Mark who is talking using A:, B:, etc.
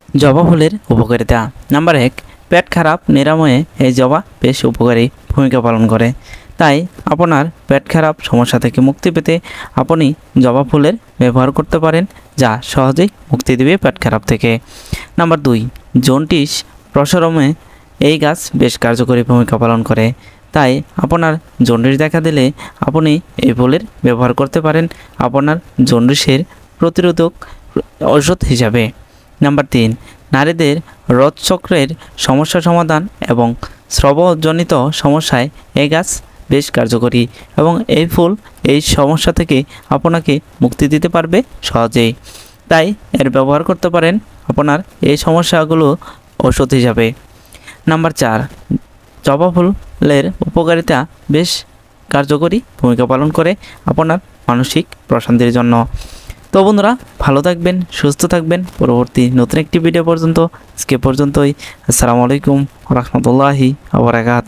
A: জবা ফুলের উপকারিতা। নাম্বার 1, পেট খারাপ নিরাময়ে এই জবা বেশ উপকারী ভূমিকা পালন করে। তাই আপনার পেট খারাপ সমস্যা থেকে মুক্তি পেতে আপনি জবা ফুলের ব্যবহার করতে পারেন, যা সহজেই মুক্তি দেবে পেট খারাপ থেকে। নাম্বার 2, জন্ডিস প্রশমনে এই গাছ বেশ কার্যকরী ভূমিকা পালন করে। তাই আপনার জন্ডিস দেখা দিলে আপনি এই ফুলের ব্যবহার করতে পারেন আপনার জন্ডিসের প্রতিরোধক ঔষধ হিসাবে। নাম্বার 3, নারীদের রথচক্রের সমস্যা সমাধান এবং স্রাবজনিত সমস্যায় এই গাছ বেশ কার্যকরী এবং এই ফুল এই সমস্যা থেকে আপনাকে মুক্তি দিতে পারবে সহজেই। তাই এর ব্যবহার করতে পারেন আপনার এই সমস্যাগুলো ঔষধ হিসাবে। নাম্বার 4, জবা ফুলের উপকারিতা বেশ কার্যকরী ভূমিকা পালন করে আপনার মানসিক প্রশান্তির জন্য। তো বন্ধুরা, ভালো থাকবেন, সুস্থ থাকবেন। পরবর্তী নতুন একটি ভিডিও পর্যন্ত আজকে পর্যন্তই। আসসালামু আলাইকুম ওয়া রাহমাতুল্লাহি ওয়া বারাকাতুহু।